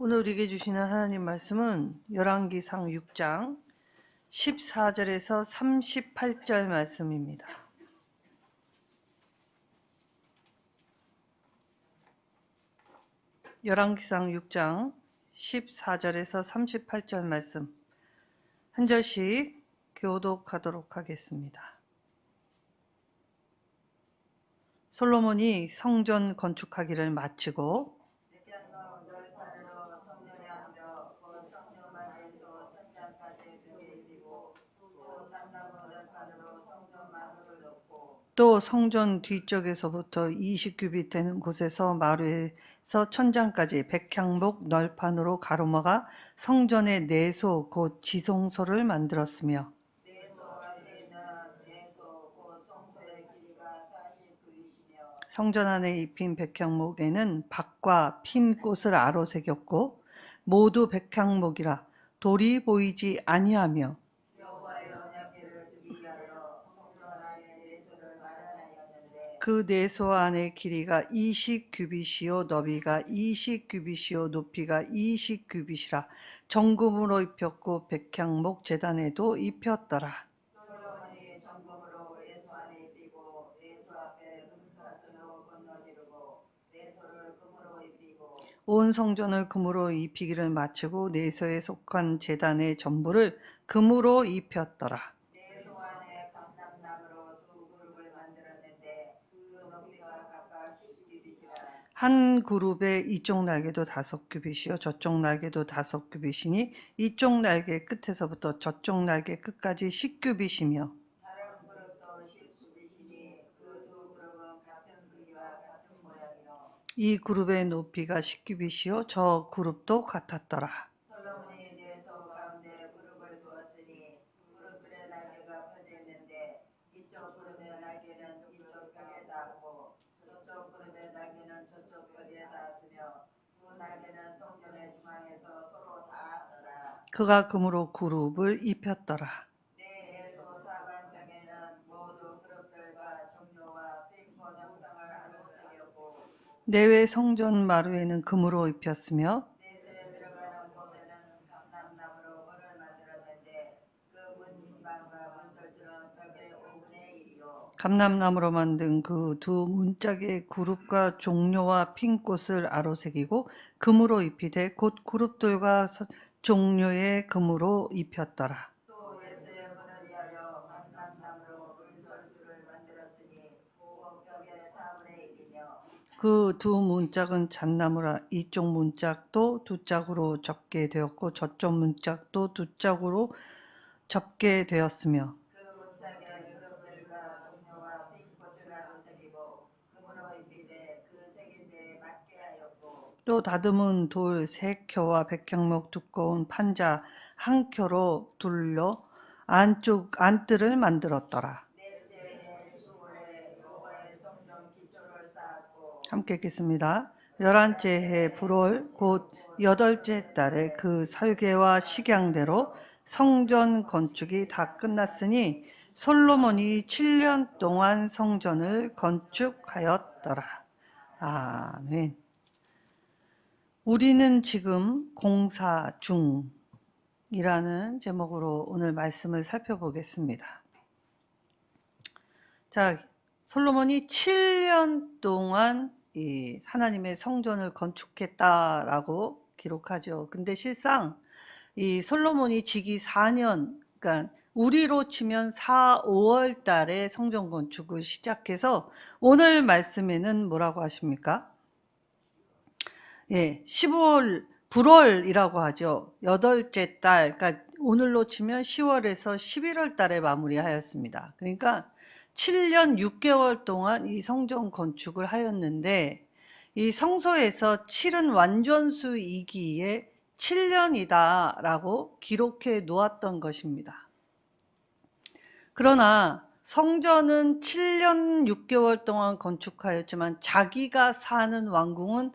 오늘 우리에게 주시는 하나님 말씀은 열왕기상 6장 14절에서 38절 말씀입니다. 열왕기상 6장 14절에서 38절 말씀 한 절씩 교독하도록 하겠습니다. 솔로몬이 성전 건축하기를 마치고 또 성전 뒤쪽에서부터 20규빗 되는 곳에서 마루에서 천장까지 백향목 널판으로 가로막아 성전의 내소 곧 지성소를 만들었으며 성전 안에 입힌 백향목에는 박과 핀 꽃을 아로새겼고 모두 백향목이라 돌이 보이지 아니하며 그 내소 안의 길이가 20규빗이요 너비가 20규빗이요 높이가 20규빗이라 정금으로 입혔고 백향목 제단에도 입혔더라. 온 성전을 금으로 입히기를 마치고 내소에 속한 제단의 전부를 금으로 입혔더라. 한 그룹의 이쪽 날개도 5규빗이요 저쪽 날개도 5규빗이니 이쪽 날개 끝에서부터 저쪽 날개 끝까지 10규빗이며 이 그룹의 높이가 10규빗이요 저 그룹도 같았더라. 그가 금으로 그룹을 입혔더라. 내외 성전 마루에는 금으로 입혔으며 감람나무로 만든 그 두 문짝의 그룹과 종려와 핀꽃을 아로새기고 금으로 입히되 곧 그룹들과 종려의 금으로 입혔더라. 그 두 문짝은 잣나무라 이쪽 문짝도 두 짝으로 접게 되었고 저쪽 문짝도 두 짝으로 접게 되었으며 또 다듬은 돌 3켜와 백향목 두꺼운 판자 1켜로 둘러 안쪽 안뜰을 만들었더라. 함께 읽겠습니다. 11째 해 불월 곧 8째 달에 그 설계와 식양대로 성전 건축이 다 끝났으니 솔로몬이 7년 동안 성전을 건축하였더라. 아멘. 우리는 지금 공사 중이라는 제목으로 오늘 말씀을 살펴보겠습니다. 자, 솔로몬이 7년 동안 이 하나님의 성전을 건축했다라고 기록하죠. 근데 실상 이 솔로몬이 즉위 4년, 그러니까 우리로 치면 4, 5월 달에 성전 건축을 시작해서 오늘 말씀에는 뭐라고 하십니까? 예, 15월, 불월이라고 하죠. 8째 달, 그러니까 오늘로 치면 10월에서 11월 달에 마무리하였습니다. 그러니까 7년 6개월 동안 이 성전 건축을 하였는데 이 성서에서 7은 완전수이기에 7년이다라고 기록해 놓았던 것입니다. 그러나 성전은 7년 6개월 동안 건축하였지만 자기가 사는 왕궁은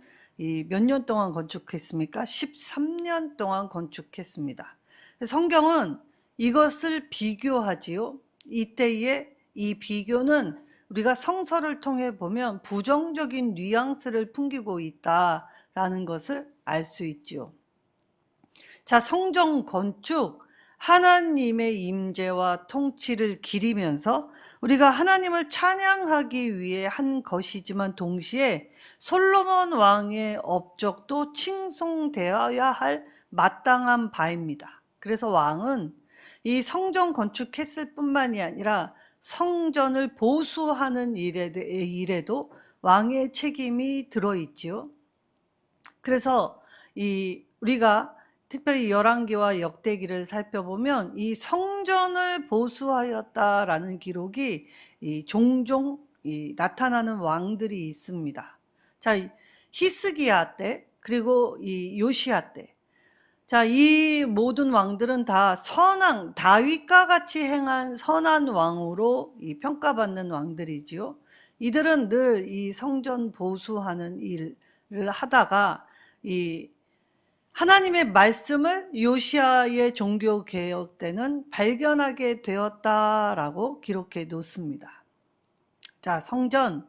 몇 년 동안 건축했습니까? 13년 동안 건축했습니다. 성경은 이것을 비교하지요. 이때의 이 비교는 우리가 성서를 통해 보면 부정적인 뉘앙스를 풍기고 있다라는 것을 알 수 있지요. 자, 성전 건축, 하나님의 임재와 통치를 기리면서 우리가 하나님을 찬양하기 위해 한 것이지만 동시에 솔로몬 왕의 업적도 칭송되어야 할 마땅한 바입니다. 그래서 왕은 이 성전 건축했을 뿐만이 아니라 성전을 보수하는 일에도 왕의 책임이 들어있지요. 그래서 우리가 특별히 열왕기와 역대기를 살펴보면 이 성전을 보수하였다라는 기록이 종종 나타나는 왕들이 있습니다. 자, 히스기야 때 그리고 이 요시야 때, 자, 이 모든 왕들은 다 다윗과 같이 행한 선한 왕으로 평가받는 왕들이지요. 이들은 늘 이 성전 보수하는 일을 하다가 하나님의 말씀을 요시야의 종교개혁 때는 발견하게 되었다라고 기록해 놓습니다. 자, 성전,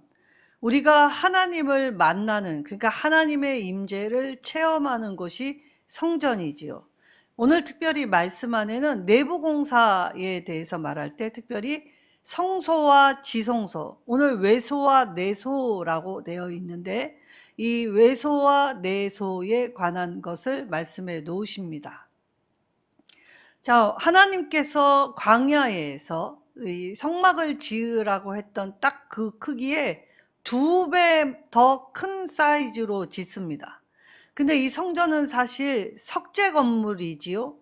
우리가 하나님을 만나는, 그러니까 하나님의 임재를 체험하는 것이 성전이지요. 오늘 특별히 말씀 안에는 내부 공사에 대해서 말할 때 특별히 성소와 지성소, 오늘 외소와 내소라고 되어 있는데 이 외소와 내소에 관한 것을 말씀해 놓으십니다. 자, 하나님께서 광야에서 이 성막을 지으라고 했던 딱 그 크기에 2배 더 큰 사이즈로 짓습니다. 근데 이 성전은 사실 석재 건물이지요.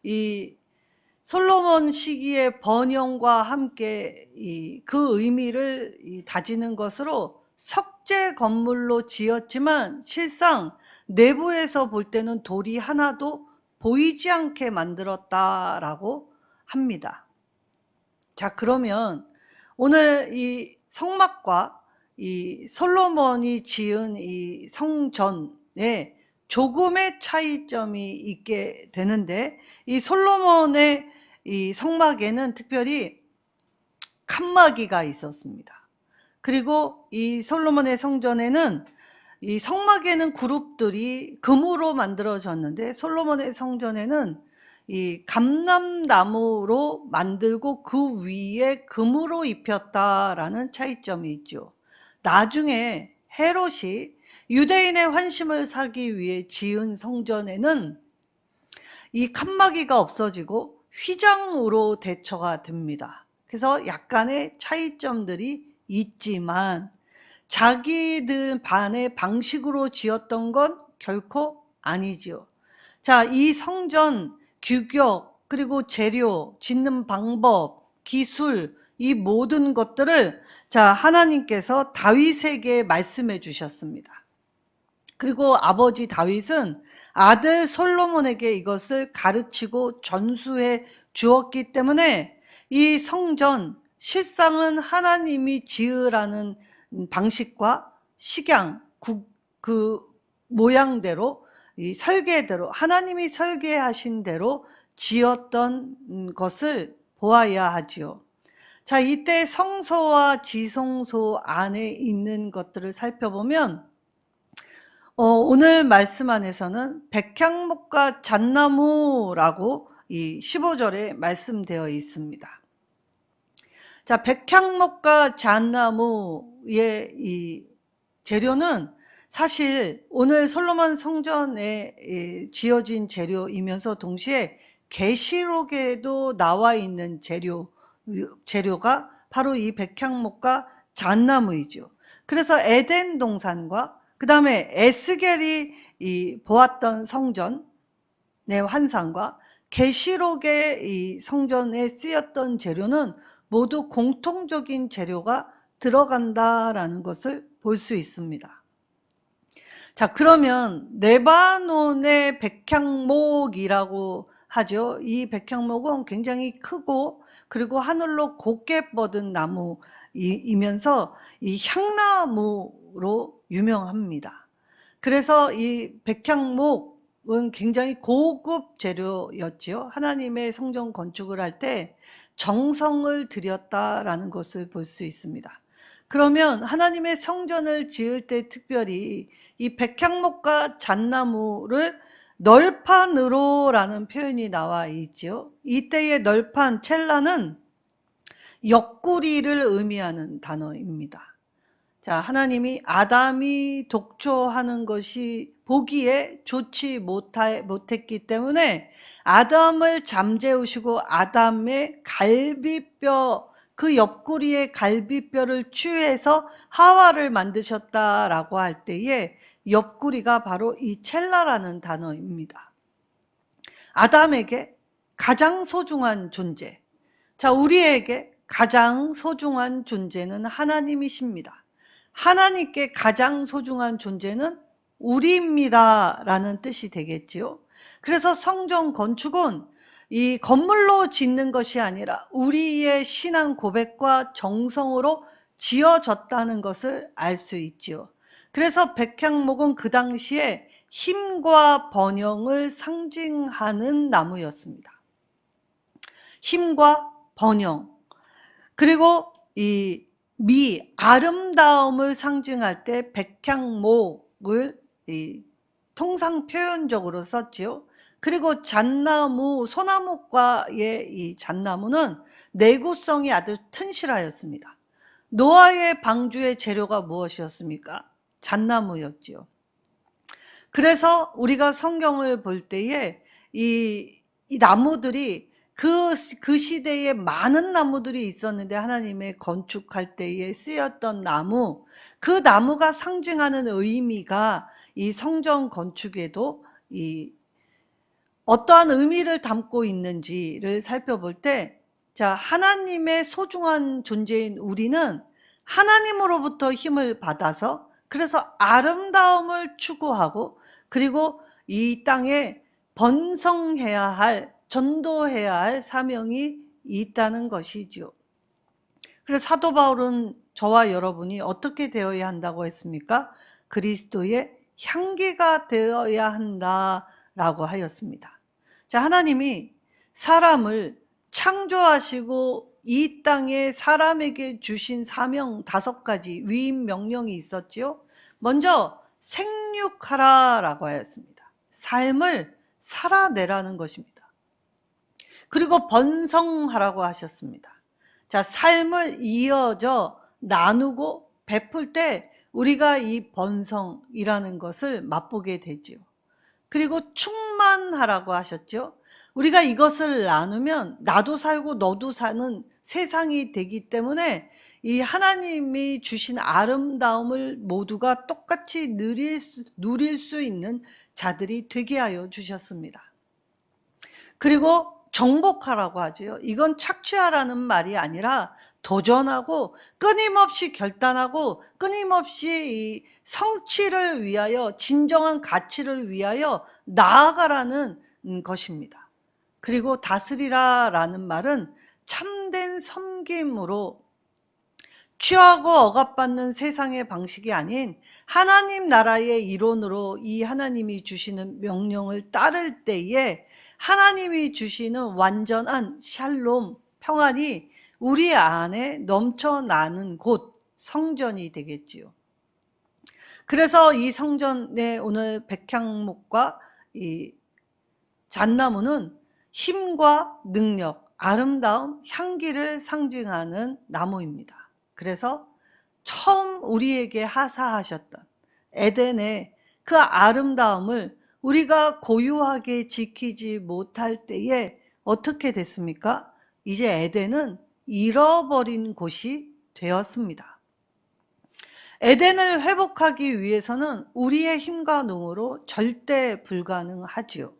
이 솔로몬 시기의 번영과 함께 그 의미를 다지는 것으로 석재 건물로 지었지만 실상 내부에서 볼 때는 돌이 하나도 보이지 않게 만들었다라고 합니다. 자, 그러면 오늘 이 성막과 이 솔로몬이 지은 이 성전에 조금의 차이점이 있게 되는데, 이 솔로몬의 이 성막에는 특별히 칸막이가 있었습니다. 그리고 이 솔로몬의 성전에는 이 성막에는 그룹들이 금으로 만들어졌는데 솔로몬의 성전에는 이 감람나무로 만들고 그 위에 금으로 입혔다라는 차이점이 있죠. 나중에 헤롯이 유대인의 환심을 사기 위해 지은 성전에는 이 칸막이가 없어지고 휘장으로 대처가 됩니다. 그래서 약간의 차이점들이 있지만 자기들 반의 방식으로 지었던 건 결코 아니지요. 자, 이 성전 규격, 그리고 재료, 짓는 방법, 기술, 이 모든 것들을 하나님께서 다윗에게 말씀해 주셨습니다. 그리고 아버지 다윗은 아들 솔로몬에게 이것을 가르치고 전수해 주었기 때문에 이 성전, 실상은 하나님이 지으라는 방식과 식양, 그 모양대로, 이 설계대로, 하나님이 설계하신 대로 지었던 것을 보아야 하지요. 자, 이때 성소와 지성소 안에 있는 것들을 살펴보면 오늘 말씀 안에서는 백향목과 잣나무라고 이 15절에 말씀되어 있습니다. 자, 백향목과 잣나무의 이 재료는 사실 오늘 솔로몬 성전에 지어진 재료이면서 동시에 계시록에도 나와 있는 재료가 바로 이 백향목과 잣나무이죠. 그래서 에덴 동산과 그 다음에 에스겔이 보았던 성전의 환상과 계시록의 이 성전에 쓰였던 재료는 모두 공통적인 재료가 들어간다라는 것을 볼 수 있습니다. 자, 그러면 레바논의 백향목이라고 하죠. 이 백향목은 굉장히 크고 그리고 하늘로 곱게 뻗은 나무이면서 이 향나무로 유명합니다. 그래서 이 백향목은 굉장히 고급 재료였지요. 하나님의 성전 건축을 할 때 정성을 들였다라는 것을 볼 수 있습니다. 그러면 하나님의 성전을 지을 때 특별히 이 백향목과 잣나무를 널판으로라는 표현이 나와 있죠. 이때의 널판, 첼라는 옆구리를 의미하는 단어입니다. 자, 하나님이 아담이 독초하는 것이 보기에 좋지 못했기 때문에 아담을 잠재우시고 아담의 갈비뼈, 그 옆구리의 갈비뼈를 취해서 하와를 만드셨다라고 할 때에 옆구리가 바로 이 첼라라는 단어입니다. 아담에게 가장 소중한 존재. 자, 우리에게 가장 소중한 존재는 하나님이십니다. 하나님께 가장 소중한 존재는 우리입니다 라는 뜻이 되겠지요. 그래서 성전 건축은 이 건물로 짓는 것이 아니라 우리의 신앙 고백과 정성으로 지어졌다는 것을 알 수 있지요. 그래서 백향목은 그 당시에 힘과 번영을 상징하는 나무였습니다. 힘과 번영, 그리고 이 아름다움을 상징할 때 백향목을 통상 표현적으로 썼지요. 그리고 잣나무, 소나무과의 이 잣나무는 내구성이 아주 튼실하였습니다. 노아의 방주의 재료가 무엇이었습니까? 잣나무였지요. 그래서 우리가 성경을 볼 때에 이 나무들이 그 시대에 많은 나무들이 있었는데 하나님의 건축할 때에 쓰였던 나무, 그 나무가 상징하는 의미가 이 성전 건축에도 이 어떠한 의미를 담고 있는지를 살펴볼 때, 자, 하나님의 소중한 존재인 우리는 하나님으로부터 힘을 받아서 그래서 아름다움을 추구하고 그리고 이 땅에 번성해야 할, 전도해야 할 사명이 있다는 것이지요. 그래서 사도 바울은 저와 여러분이 어떻게 되어야 한다고 했습니까? 그리스도의 향기가 되어야 한다라고 하였습니다. 자, 하나님이 사람을 창조하시고 이 땅에 사람에게 주신 사명 5가지 위임 명령이 있었지요. 먼저 생육하라라고 하였습니다. 삶을 살아내라는 것입니다. 그리고 번성하라고 하셨습니다. 자, 삶을 이어져 나누고 베풀 때 우리가 이 번성이라는 것을 맛보게 되지요. 그리고 충만하라고 하셨죠. 우리가 이것을 나누면 나도 살고 너도 사는 세상이 되기 때문에 이 하나님이 주신 아름다움을 모두가 똑같이 누릴 수 있는 자들이 되게 하여 주셨습니다. 그리고 정복하라고 하죠. 이건 착취하라는 말이 아니라 도전하고 끊임없이 결단하고 끊임없이 이 성취를 위하여, 진정한 가치를 위하여 나아가라는 것입니다. 그리고 다스리라라는 말은 참된 섬김으로 취하고 억압받는 세상의 방식이 아닌 하나님 나라의 이론으로 이 하나님이 주시는 명령을 따를 때에 하나님이 주시는 완전한 샬롬, 평안이 우리 안에 넘쳐나는 곳, 성전이 되겠지요. 그래서 이 성전에 오늘 백향목과 이 잣나무는 힘과 능력, 아름다움, 향기를 상징하는 나무입니다. 그래서 처음 우리에게 하사하셨던 에덴의 그 아름다움을 우리가 고유하게 지키지 못할 때에 어떻게 됐습니까? 이제 에덴은 잃어버린 곳이 되었습니다. 에덴을 회복하기 위해서는 우리의 힘과 능으로 절대 불가능하지요.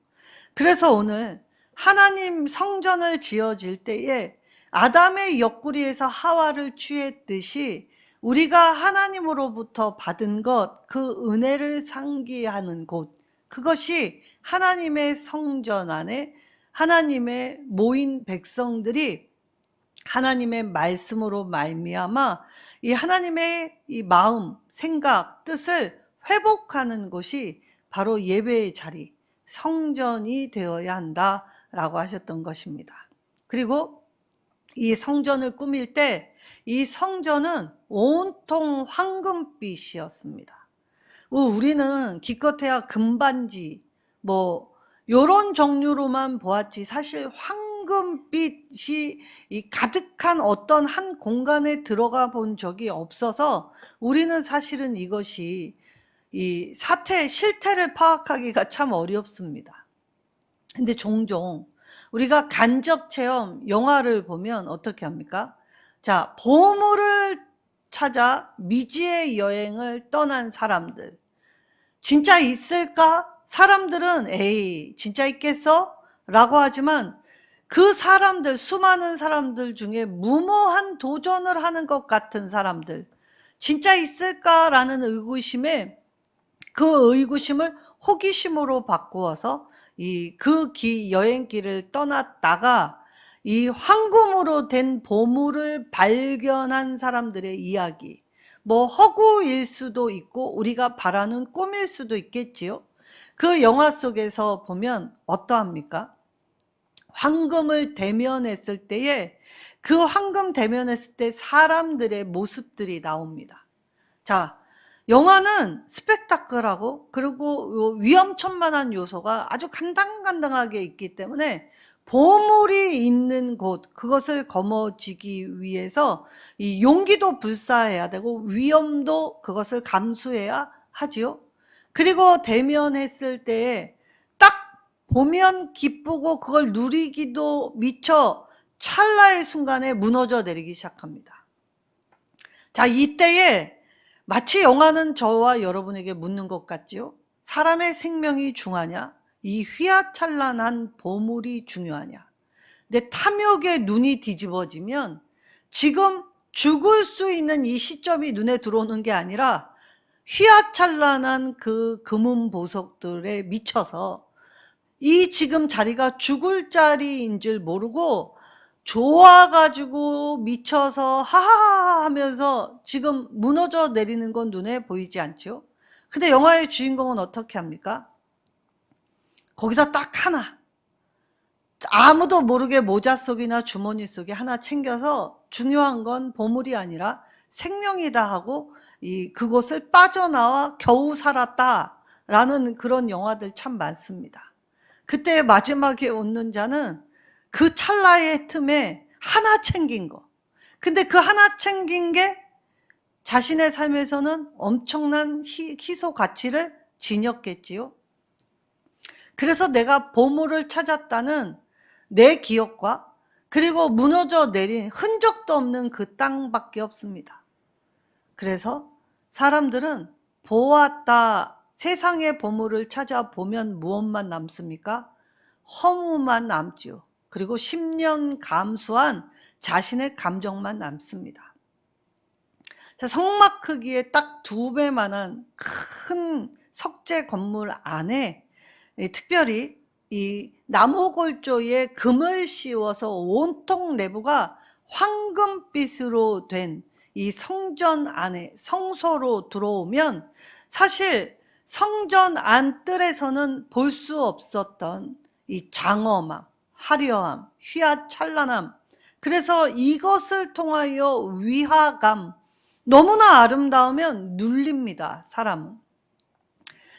그래서 오늘 하나님 성전을 지어질 때에 아담의 옆구리에서 하와를 취했듯이 우리가 하나님으로부터 받은 것, 그 은혜를 상기하는 곳, 그것이 하나님의 성전 안에 하나님의 모인 백성들이 하나님의 말씀으로 말미암아 이 하나님의 이 마음, 생각, 뜻을 회복하는 것이 바로 예배의 자리, 성전이 되어야 한다라고 하셨던 것입니다. 그리고 이 성전을 꾸밀 때 이 성전은 온통 황금빛이었습니다. 우리는 기껏해야 금반지 뭐 요런 종류로만 보았지, 사실 황금빛이 이 가득한 어떤 한 공간에 들어가 본 적이 없어서 우리는 사실은 이것이 이 사태의 실태를 파악하기가 참 어렵습니다. 근데 종종 우리가 간접 체험 영화를 보면 어떻게 합니까? 자, 보물을 찾아 미지의 여행을 떠난 사람들. 진짜 있을까? 사람들은 에이, 진짜 있겠어? 라고 하지만 그 사람들, 수많은 사람들 중에 무모한 도전을 하는 것 같은 사람들, 진짜 있을까라는 의구심에 그 의구심을 호기심으로 바꾸어서 여행길을 떠났다가 이 황금으로 된 보물을 발견한 사람들의 이야기, 뭐 허구일 수도 있고 우리가 바라는 꿈일 수도 있겠지요. 그 영화 속에서 보면 어떠합니까? 황금을 대면했을 때에 그 황금 대면했을 때 사람들의 모습들이 나옵니다. 자, 영화는 스펙타클하고 그리고 위험천만한 요소가 아주 간당간당하게 있기 때문에 보물이 있는 곳, 그것을 거머쥐기 위해서 이 용기도 불사해야 되고 위험도 그것을 감수해야 하지요. 그리고 대면했을 때에 딱 보면 기쁘고 그걸 누리기도 미처 찰나의 순간에 무너져 내리기 시작합니다. 자, 이때에 마치 영화는 저와 여러분에게 묻는 것 같지요? 사람의 생명이 중하냐? 이 휘황찬란한 보물이 중요하냐? 근데 탐욕의 눈이 뒤집어지면 지금 죽을 수 있는 이 시점이 눈에 들어오는 게 아니라 휘황찬란한 그 금은 보석들에 미쳐서 이 지금 자리가 죽을 자리인 줄 모르고 좋아가지고 미쳐서 하하하 하면서 지금 무너져 내리는 건 눈에 보이지 않죠? 근데 영화의 주인공은 어떻게 합니까? 거기서 딱 하나, 아무도 모르게 모자 속이나 주머니 속에 하나 챙겨서 중요한 건 보물이 아니라 생명이다 하고 그곳을 빠져나와 겨우 살았다라는 그런 영화들 참 많습니다. 그때 마지막에 웃는 자는 그 찰나의 틈에 하나 챙긴 거. 근데 그 하나 챙긴 게 자신의 삶에서는 엄청난 희소 가치를 지녔겠지요. 그래서 내가 보물을 찾았다는 내 기억과 그리고 무너져 내린 흔적도 없는 그 땅밖에 없습니다. 그래서 사람들은 보았다, 세상의 보물을 찾아보면 무엇만 남습니까? 허무만 남지요. 그리고 10년 감수한 자신의 감정만 남습니다. 자, 성막 크기에 딱 2배만한 큰 석재 건물 안에 특별히 이 나무 골조에 금을 씌워서 온통 내부가 황금빛으로 된 이 성전 안에 성소로 들어오면 사실 성전 안뜰에서는 볼 수 없었던 이 장엄함, 화려함, 휘황찬란함, 그래서 이것을 통하여 위화감, 너무나 아름다우면 눌립니다. 사람은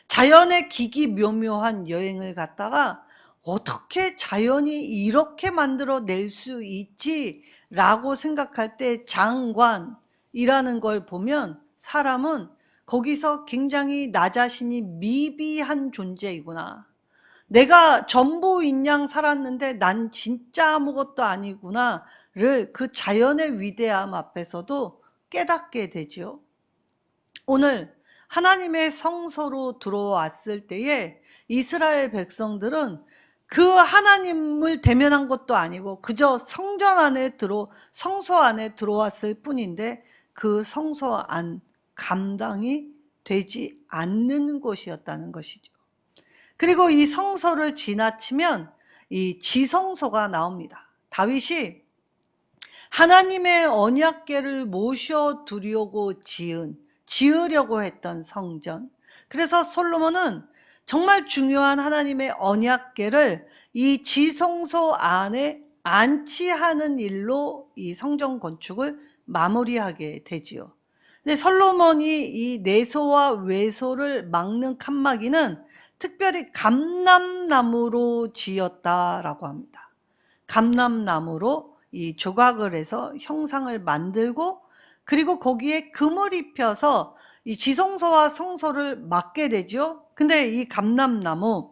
자연의 기기묘묘한 여행을 갔다가 어떻게 자연이 이렇게 만들어낼 수 있지? 라고 생각할 때 장관이라는 걸 보면 사람은 거기서 굉장히 나 자신이 미비한 존재이구나, 내가 전부인 양 살았는데 난 진짜 아무것도 아니구나를 그 자연의 위대함 앞에서도 깨닫게 되죠. 오늘 하나님의 성소로 들어왔을 때에 이스라엘 백성들은 그 하나님을 대면한 것도 아니고 그저 성소 안에 들어왔을 뿐인데 그 성소 안 감당이 되지 않는 곳이었다는 것이죠. 그리고 이 성소를 지나치면 이 지성소가 나옵니다. 다윗이 하나님의 언약궤를 모셔두려고 지으려고 했던 성전. 그래서 솔로몬은 정말 중요한 하나님의 언약궤를 이 지성소 안에 안치하는 일로 이 성전 건축을 마무리하게 되지요. 근데 솔로몬이 이 내소와 외소를 막는 칸막이는 특별히 감람나무로 지었다라고 합니다. 감람나무로 이 조각을 해서 형상을 만들고, 그리고 거기에 금을 입혀서 이 지성소와 성소를 막게 되죠. 근데 이 감람나무,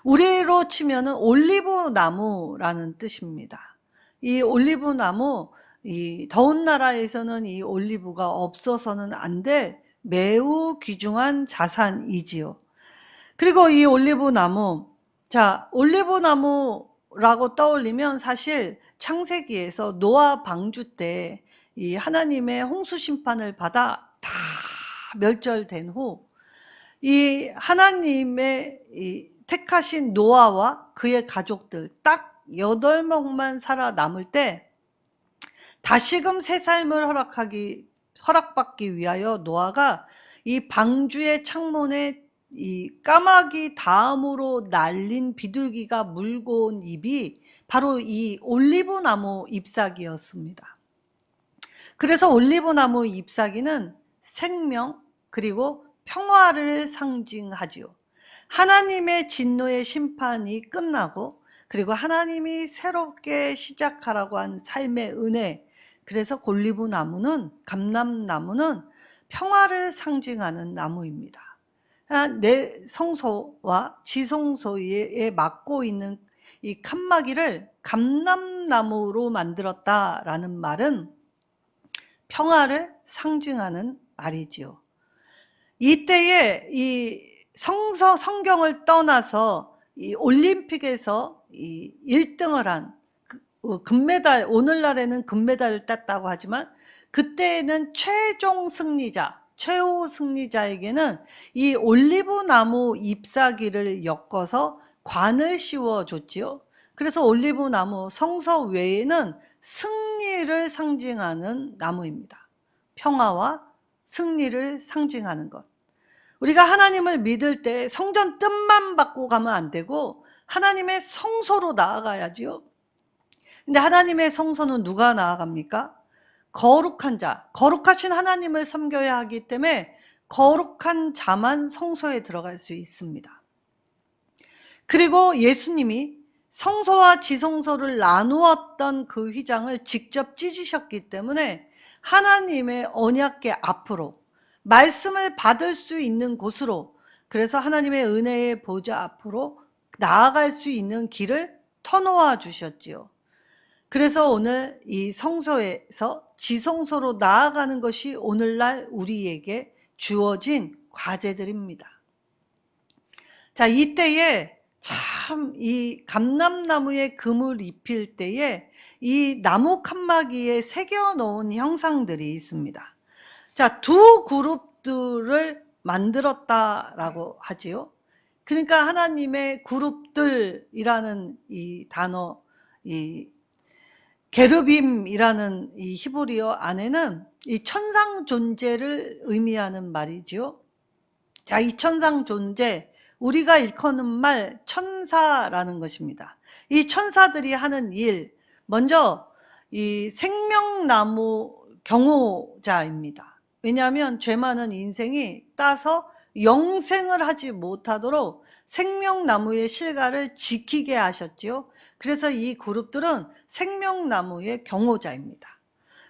우리로 치면은 올리브 나무라는 뜻입니다. 이 올리브 나무, 이 더운 나라에서는 이 올리브가 없어서는 안 될 매우 귀중한 자산이지요. 그리고 이 올리브 나무, 자, 올리브 나무라고 떠올리면 사실 창세기에서 노아 방주 때 이 하나님의 홍수 심판을 받아 다 멸절된 후, 이 하나님의 이 택하신 노아와 그의 가족들 딱 8명만 살아남을 때 다시금 새 삶을 허락받기 위하여 노아가 이 방주의 창문에 이 까마귀 다음으로 날린 비둘기가 물고 온 잎이 바로 이 올리브 나무 잎사귀였습니다. 그래서 올리브 나무 잎사귀는 생명 그리고 평화를 상징하지요. 하나님의 진노의 심판이 끝나고, 그리고 하나님이 새롭게 시작하라고 한 삶의 은혜, 그래서 올리브 나무는, 감람나무는 평화를 상징하는 나무입니다. 내 성소와 지성소에 막고 있는 이 칸막이를 감람나무로 만들었다라는 말은 평화를 상징하는 말이지요. 이때에 이 성경을 떠나서 이 올림픽에서 이 1등을 한 금메달, 오늘날에는 금메달을 땄다고 하지만 그때는 최종 승리자, 최후 승리자에게는 이 올리브 나무 잎사귀를 엮어서 관을 씌워줬지요. 그래서 올리브 나무, 성서 외에는 승리를 상징하는 나무입니다. 평화와 승리를 상징하는 것. 우리가 하나님을 믿을 때 성전 뜻만 받고 가면 안 되고 하나님의 성소로 나아가야지요. 근데 하나님의 성소는 누가 나아갑니까? 거룩한 자, 거룩하신 하나님을 섬겨야 하기 때문에 거룩한 자만 성소에 들어갈 수 있습니다. 그리고 예수님이 성소와 지성소를 나누었던 그 휘장을 직접 찢으셨기 때문에 하나님의 언약궤 앞으로, 말씀을 받을 수 있는 곳으로, 그래서 하나님의 은혜의 보좌 앞으로 나아갈 수 있는 길을 터놓아 주셨지요. 그래서 오늘 이 성소에서 지성소로 나아가는 것이 오늘날 우리에게 주어진 과제들입니다. 자, 이때에 참 이 감람나무에 금을 입힐 때에 이 나무 칸막이에 새겨 놓은 형상들이 있습니다. 자, 두 그룹들을 만들었다라고 하지요. 그러니까 하나님의 그룹들이라는 이 단어, 이 게르빔이라는 이 히브리어 안에는 이 천상 존재를 의미하는 말이지요. 자, 이 천상 존재, 우리가 일컫는 말 천사라는 것입니다. 이 천사들이 하는 일, 먼저 이 생명나무 경호자입니다. 왜냐하면 죄 많은 인생이 따서 영생을 하지 못하도록 생명나무의 실과를 지키게 하셨지요. 그래서 이 그룹들은 생명나무의 경호자입니다.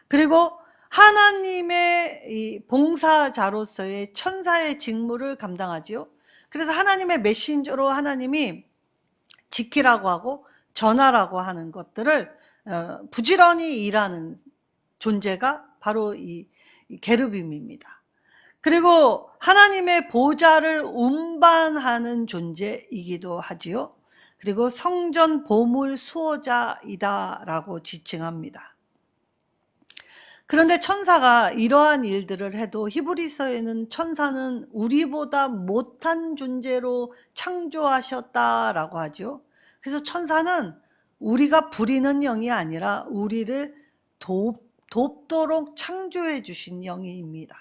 그리고 하나님의 이 봉사자로서의 천사의 직무를 감당하지요. 그래서 하나님의 메신저로 하나님이 지키라고 하고 전하라고 하는 것들을 부지런히 일하는 존재가 바로 이 게르빔입니다. 그리고 하나님의 보좌를 운반하는 존재이기도 하지요. 그리고 성전 보물 수호자이다라고 지칭합니다. 그런데 천사가 이러한 일들을 해도 히브리서에는 천사는 우리보다 못한 존재로 창조하셨다라고 하죠. 그래서 천사는 우리가 부리는 영이 아니라 우리를 돕도록 창조해 주신 영입니다.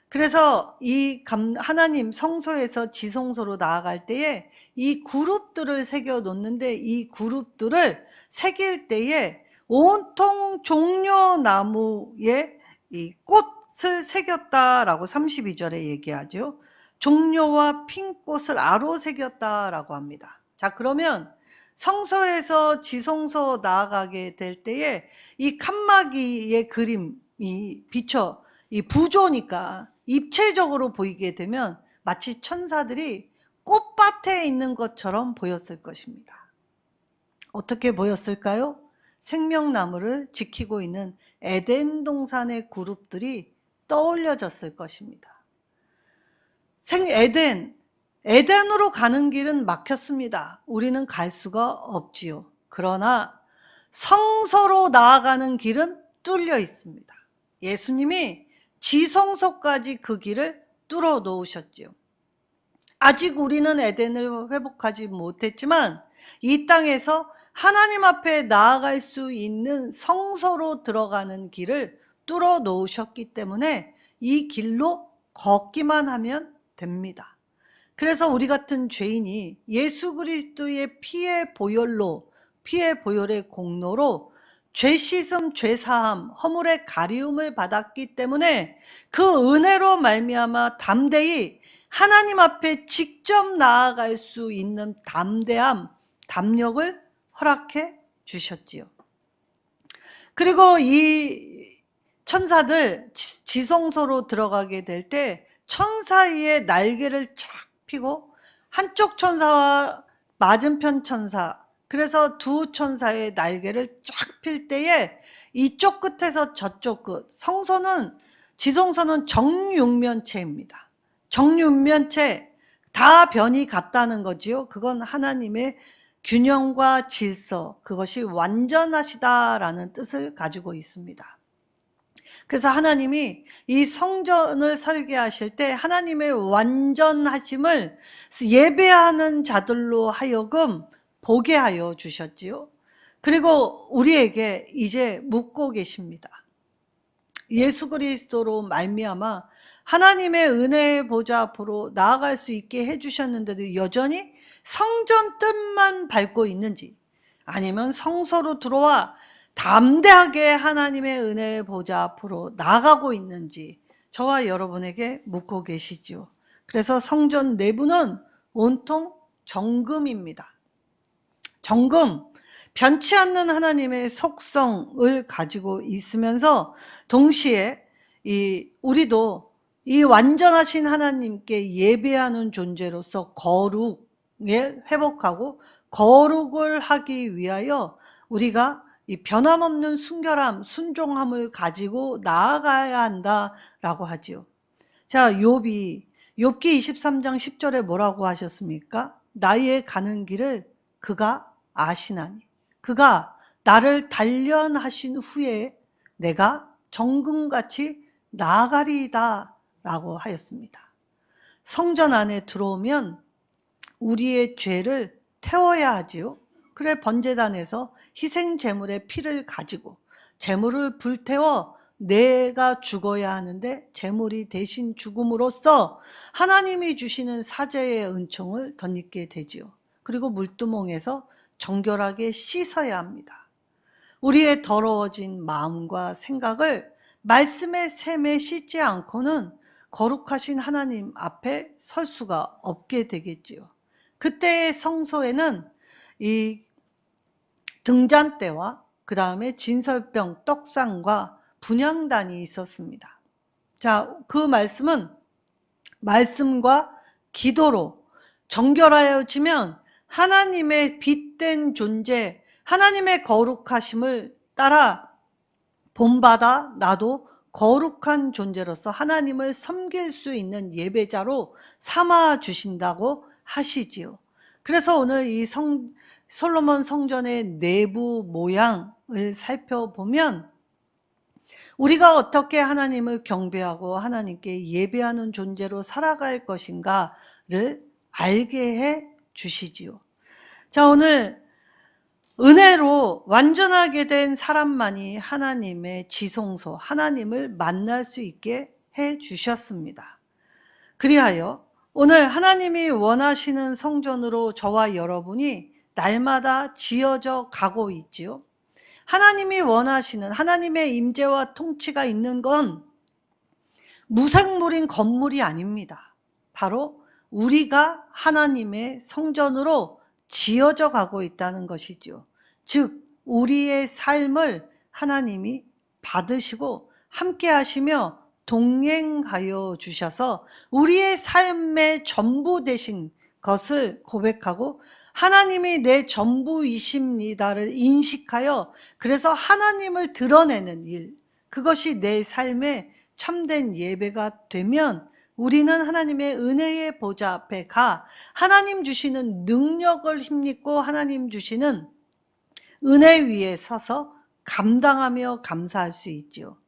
그래서 이 하나님 성소에서 지성소로 나아갈 때에 이 그룹들을 새겨 놓는데, 이 그룹들을 새길 때에 온통 종려나무의 이 꽃 꽃을 새겼다라고 32절에 얘기하죠. 종려와 핀 꽃을 아로 새겼다라고 합니다. 자, 그러면 성소에서 지성소 나아가게 될 때에 이 칸막이의 그림이 비춰 이 부조니까 입체적으로 보이게 되면 마치 천사들이 꽃밭에 있는 것처럼 보였을 것입니다. 어떻게 보였을까요? 생명나무를 지키고 있는 에덴 동산의 그룹들이 떠올려졌을 것입니다. 에덴으로 가는 길은 막혔습니다. 우리는 갈 수가 없지요. 그러나 성소로 나아가는 길은 뚫려 있습니다. 예수님이 지성소까지 그 길을 뚫어 놓으셨지요. 아직 우리는 에덴을 회복하지 못했지만 이 땅에서 하나님 앞에 나아갈 수 있는 성소로 들어가는 길을 뚫어 놓으셨기 때문에 이 길로 걷기만 하면 됩니다. 그래서 우리 같은 죄인이 예수 그리스도의 피의 보혈의 공로로 죄 씻음, 죄 사함, 허물의 가리움을 받았기 때문에 그 은혜로 말미암아 담대히 하나님 앞에 직접 나아갈 수 있는 담대함, 담력을 허락해 주셨지요. 그리고 이 천사들 지성소로 들어가게 될 때 천사의 날개를 쫙 펴고 한쪽 천사와 맞은편 천사, 그래서 두 천사의 날개를 쫙 펼 때에 이쪽 끝에서 저쪽 끝, 지성소는 정육면체입니다. 정육면체, 다 변이 같다는 거지요. 그건 하나님의 균형과 질서, 그것이 완전하시다라는 뜻을 가지고 있습니다. 그래서 하나님이 이 성전을 설계하실 때 하나님의 완전하심을 예배하는 자들로 하여금 보게 하여 주셨지요. 그리고 우리에게 이제 묻고 계십니다. 예수 그리스도로 말미암아 하나님의 은혜의 보좌 앞으로 나아갈 수 있게 해주셨는데도 여전히 성전 뜻만 밟고 있는지, 아니면 성소로 들어와 담대하게 하나님의 은혜의 보좌 앞으로 나아가고 있는지 저와 여러분에게 묻고 계시죠. 그래서 성전 내부는 온통 정금입니다. 정금, 변치 않는 하나님의 속성을 가지고 있으면서 동시에 우리도 이 완전하신 하나님께 예배하는 존재로서 거룩을 회복하고 거룩을 하기 위하여 우리가 이 변함없는 순결함, 순종함을 가지고 나아가야 한다라고 하지요. 자, 욥기 23장 10절에 뭐라고 하셨습니까? 나의 가는 길을 그가 아시나니 그가 나를 단련하신 후에 내가 정금같이 나아가리이다 라고 하였습니다. 성전 안에 들어오면 우리의 죄를 태워야 하지요. 그래 번제단에서 희생 제물의 피를 가지고 제물을 불태워 내가 죽어야 하는데 제물이 대신 죽음으로써 하나님이 주시는 사죄의 은총을 덧입게 되지요. 그리고 물두멍에서 정결하게 씻어야 합니다. 우리의 더러워진 마음과 생각을 말씀의 샘에 씻지 않고는 거룩하신 하나님 앞에 설 수가 없게 되겠지요. 그때의 성소에는 이 등잔대와 그 다음에 진설병, 떡상과 분향단이 있었습니다. 자, 그 말씀은 말씀과 기도로 정결하여지면 하나님의 빛된 존재, 하나님의 거룩하심을 따라 본받아 나도 거룩한 존재로서 하나님을 섬길 수 있는 예배자로 삼아 주신다고 하시지요. 그래서 오늘 이 솔로몬 성전의 내부 모양을 살펴보면 우리가 어떻게 하나님을 경배하고 하나님께 예배하는 존재로 살아갈 것인가를 알게 해 주시지요. 자, 오늘 은혜로 완전하게 된 사람만이 하나님의 지성소, 하나님을 만날 수 있게 해 주셨습니다. 그리하여 오늘 하나님이 원하시는 성전으로 저와 여러분이 날마다 지어져 가고 있지요. 하나님이 원하시는 하나님의 임재와 통치가 있는 건 무생물인 건물이 아닙니다. 바로 우리가 하나님의 성전으로 지어져 가고 있다는 것이죠. 즉 우리의 삶을 하나님이 받으시고 함께 하시며 동행하여 주셔서 우리의 삶의 전부 되신 것을 고백하고 하나님이 내 전부이십니다를 인식하여 그래서 하나님을 드러내는 일, 그것이 내 삶의 참된 예배가 되면 우리는 하나님의 은혜의 보좌 앞에 가 하나님 주시는 능력을 힘입고 하나님 주시는 은혜 위에 서서 감당하며 감사할 수 있죠.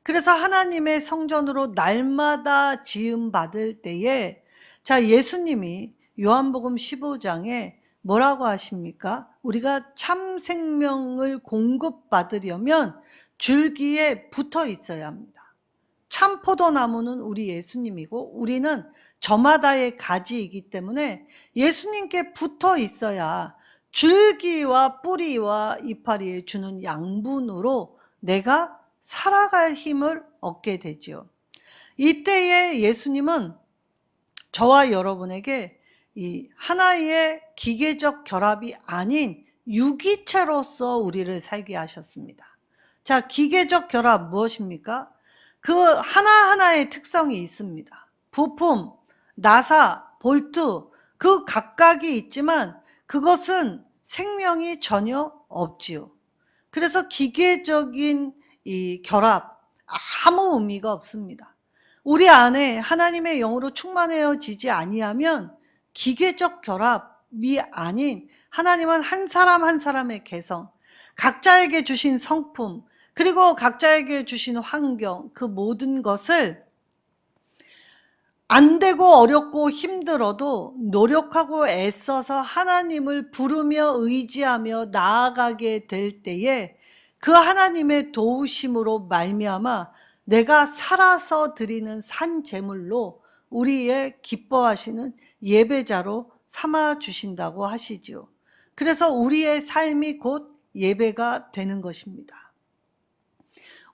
그래서 하나님의 성전으로 날마다 지음 받을 때에 자, 예수님이 요한복음 15장에 뭐라고 하십니까? 우리가 참 생명을 공급받으려면 줄기에 붙어 있어야 합니다. 참 포도나무는 우리 예수님이고 우리는 저마다의 가지이기 때문에 예수님께 붙어 있어야 줄기와 뿌리와 이파리에 주는 양분으로 내가 살아갈 힘을 얻게 되죠. 이때에 예수님은 저와 여러분에게 이 하나의 기계적 결합이 아닌 유기체로서 우리를 살게 하셨습니다. 자, 기계적 결합 무엇입니까? 그 하나하나의 특성이 있습니다. 부품, 나사, 볼트, 그 각각이 있지만 그것은 생명이 전혀 없지요. 그래서 기계적인 이 결합, 아무 의미가 없습니다. 우리 안에 하나님의 영으로 충만해지지 아니하면 기계적 결합이 아닌 하나님은 한 사람 한 사람의 개성, 각자에게 주신 성품, 그리고 각자에게 주신 환경, 그 모든 것을 안 되고 어렵고 힘들어도 노력하고 애써서 하나님을 부르며 의지하며 나아가게 될 때에 그 하나님의 도우심으로 말미암아 내가 살아서 드리는 산 제물로 우리의 기뻐하시는 예배자로 삼아 주신다고 하시죠. 그래서 우리의 삶이 곧 예배가 되는 것입니다.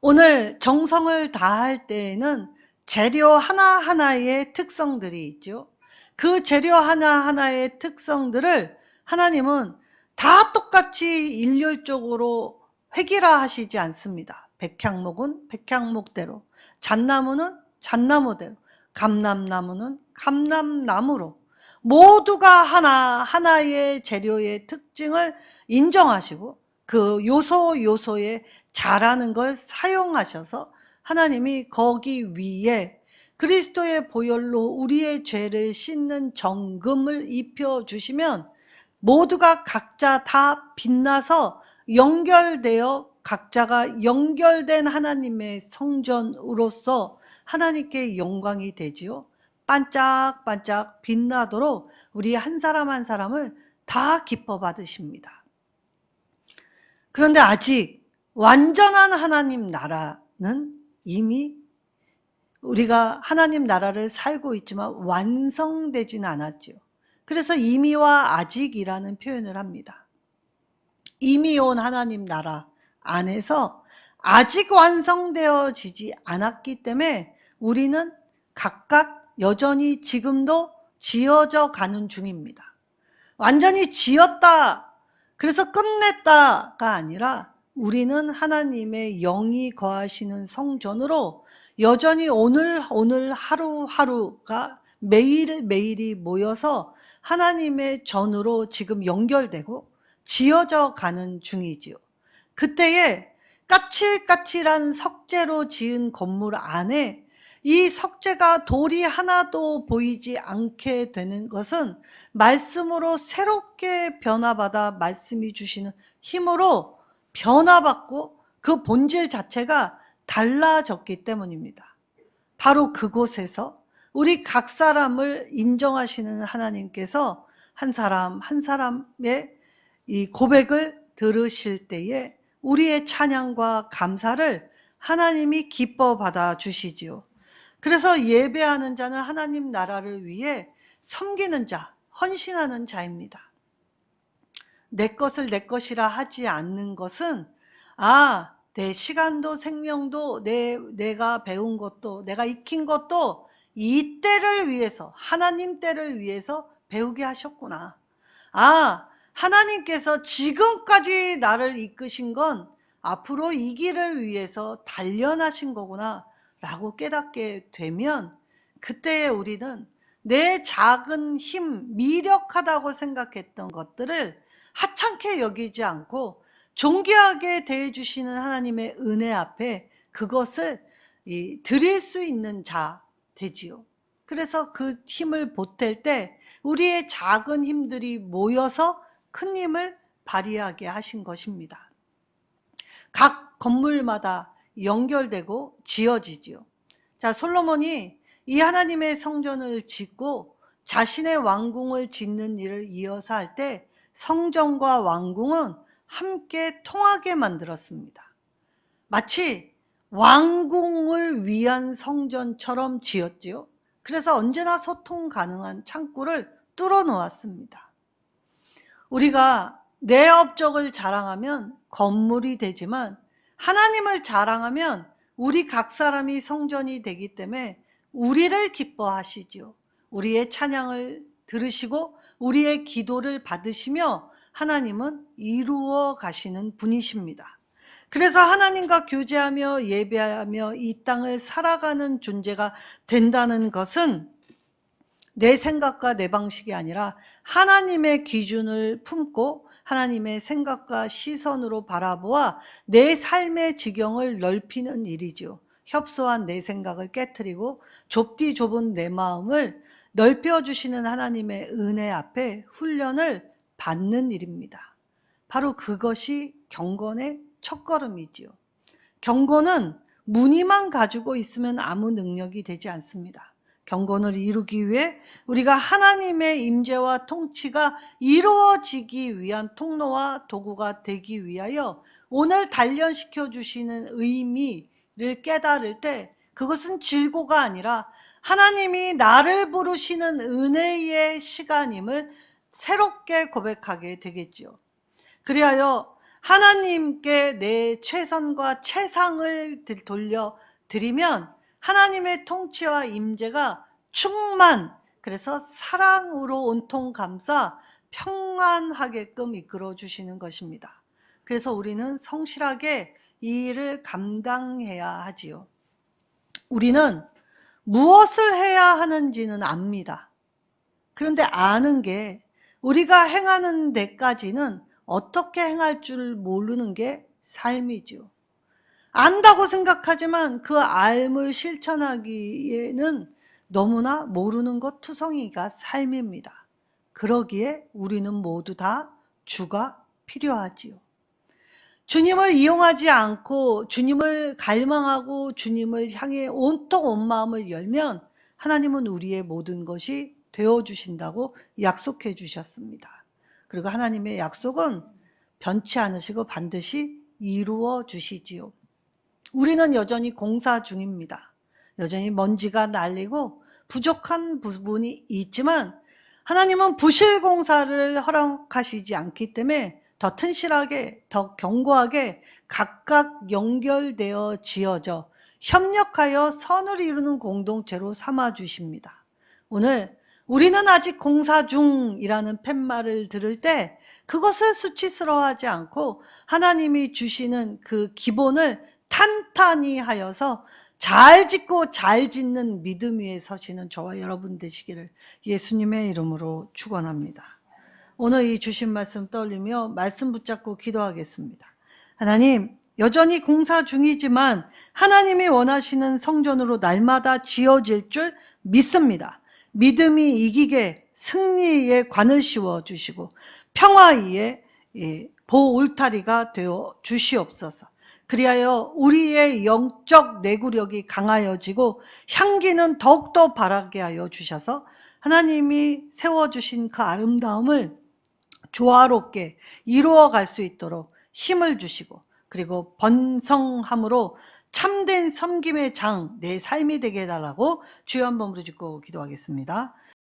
오늘 정성을 다할 때에는 재료 하나하나의 특성들이 있죠. 그 재료 하나하나의 특성들을 하나님은 다 똑같이 일률적으로 획일화하시지 않습니다. 백향목은 백향목대로, 잣나무는 잣나무대로, 감람나무는 감람나무로 모두가 하나하나의 재료의 특징을 인정하시고 그 요소에 잘하는 걸 사용하셔서 하나님이 거기 위에 그리스도의 보혈로 우리의 죄를 씻는 정금을 입혀주시면 모두가 각자 다 빛나서 연결되어 각자가 연결된 하나님의 성전으로서 하나님께 영광이 되지요. 반짝반짝 빛나도록 우리 한 사람 한 사람을 다 기뻐 받으십니다. 그런데 아직 완전한 하나님 나라는 이미 우리가 하나님 나라를 살고 있지만 완성되지는 않았죠. 그래서 이미와 아직이라는 표현을 합니다. 이미 온 하나님 나라 안에서 아직 완성되어지지 않았기 때문에 우리는 각각 여전히 지금도 지어져 가는 중입니다. 완전히 지었다, 그래서 끝냈다가 아니라 우리는 하나님의 영이 거하시는 성전으로 여전히 오늘 하루하루가 매일매일이 모여서 하나님의 전으로 지금 연결되고 지어져 가는 중이지요. 그때에 까칠까칠한 석재로 지은 건물 안에 이 석재가 돌이 하나도 보이지 않게 되는 것은 말씀으로 새롭게 변화받아 말씀이 주시는 힘으로 변화받고 그 본질 자체가 달라졌기 때문입니다. 바로 그곳에서 우리 각 사람을 인정하시는 하나님께서 한 사람 한 사람의 이 고백을 들으실 때에 우리의 찬양과 감사를 하나님이 기뻐 받아 주시지요. 그래서 예배하는 자는 하나님 나라를 위해 섬기는 자, 헌신하는 자입니다. 내 것을 내 것이라 하지 않는 것은 내 시간도 생명도 내가 배운 것도 내가 익힌 것도 이 때를 위해서, 하나님 때를 위해서 배우게 하셨구나. 아, 하나님께서 지금까지 나를 이끄신 건 앞으로 이 길을 위해서 단련하신 거구나 라고 깨닫게 되면, 그때에 우리는 내 작은 힘, 미력하다고 생각했던 것들을 하찮게 여기지 않고 존귀하게 대해주시는 하나님의 은혜 앞에 그것을 드릴 수 있는 자 되지요. 그래서 그 힘을 보탤 때 우리의 작은 힘들이 모여서 큰 힘을 발휘하게 하신 것입니다. 각 건물마다 연결되고 지어지지요. 자, 솔로몬이 이 하나님의 성전을 짓고 자신의 왕궁을 짓는 일을 이어서 할 때 성전과 왕궁은 함께 통하게 만들었습니다. 마치 왕궁을 위한 성전처럼 지었지요. 그래서 언제나 소통 가능한 창구를 뚫어 놓았습니다. 우리가 내 업적을 자랑하면 건물이 되지만 하나님을 자랑하면 우리 각 사람이 성전이 되기 때문에 우리를 기뻐하시죠. 우리의 찬양을 들으시고 우리의 기도를 받으시며 하나님은 이루어 가시는 분이십니다. 그래서 하나님과 교제하며 예배하며 이 땅을 살아가는 존재가 된다는 것은 내 생각과 내 방식이 아니라 하나님의 기준을 품고 하나님의 생각과 시선으로 바라보아 내 삶의 지경을 넓히는 일이죠. 협소한 내 생각을 깨트리고 좁디 좁은 내 마음을 넓혀주시는 하나님의 은혜 앞에 훈련을 받는 일입니다. 바로 그것이 경건의 첫걸음이지요. 경건은 무늬만 가지고 있으면 아무 능력이 되지 않습니다. 경건을 이루기 위해 우리가 하나님의 임재와 통치가 이루어지기 위한 통로와 도구가 되기 위하여 오늘 단련시켜 주시는 의미를 깨달을 때 그것은 질고가 아니라 하나님이 나를 부르시는 은혜의 시간임을 새롭게 고백하게 되겠지요. 그리하여 하나님께 내 최선과 최상을 돌려드리면 하나님의 통치와 임재가 그래서 사랑으로 온통 감싸 평안하게끔 이끌어 주시는 것입니다. 그래서 우리는 성실하게 이 일을 감당해야 하지요. 우리는 무엇을 해야 하는지는 압니다. 그런데 아는 게 우리가 행하는 데까지는 어떻게 행할 줄 모르는 게 삶이죠. 안다고 생각하지만 그 알을 실천하기에는 너무나 모르는 것 투성이가 삶입니다. 그러기에 우리는 모두 다 주가 필요하지요. 주님을 이용하지 않고 주님을 갈망하고 주님을 향해 온통 온 마음을 열면 하나님은 우리의 모든 것이 되어주신다고 약속해 주셨습니다. 그리고 하나님의 약속은 변치 않으시고 반드시 이루어 주시지요. 우리는 여전히 공사 중입니다. 여전히 먼지가 날리고 부족한 부분이 있지만 하나님은 부실 공사를 허락하시지 않기 때문에 더 튼실하게, 더 견고하게 각각 연결되어 지어져 협력하여 선을 이루는 공동체로 삼아 주십니다. 오늘 우리는 아직 공사 중이라는 팻말을 들을 때 그것을 수치스러워하지 않고 하나님이 주시는 그 기본을 탄탄히 하여서 잘 짓고 잘 짓는 믿음 위에 서시는 저와 여러분 되시기를 예수님의 이름으로 축원합니다. 오늘 이 주신 말씀 떠올리며 말씀 붙잡고 기도하겠습니다. 하나님, 여전히 공사 중이지만 하나님이 원하시는 성전으로 날마다 지어질 줄 믿습니다. 믿음이 이기게 승리의 관을 씌워주시고 평화 위에 보호 울타리가 되어 주시옵소서. 그리하여 우리의 영적 내구력이 강하여지고 향기는 더욱더 바라게 하여 주셔서 하나님이 세워주신 그 아름다움을 조화롭게 이루어갈 수 있도록 힘을 주시고 그리고 번성함으로 참된 섬김의 장 내 삶이 되게 해달라고 주여 한 번 부르짖고 기도하겠습니다.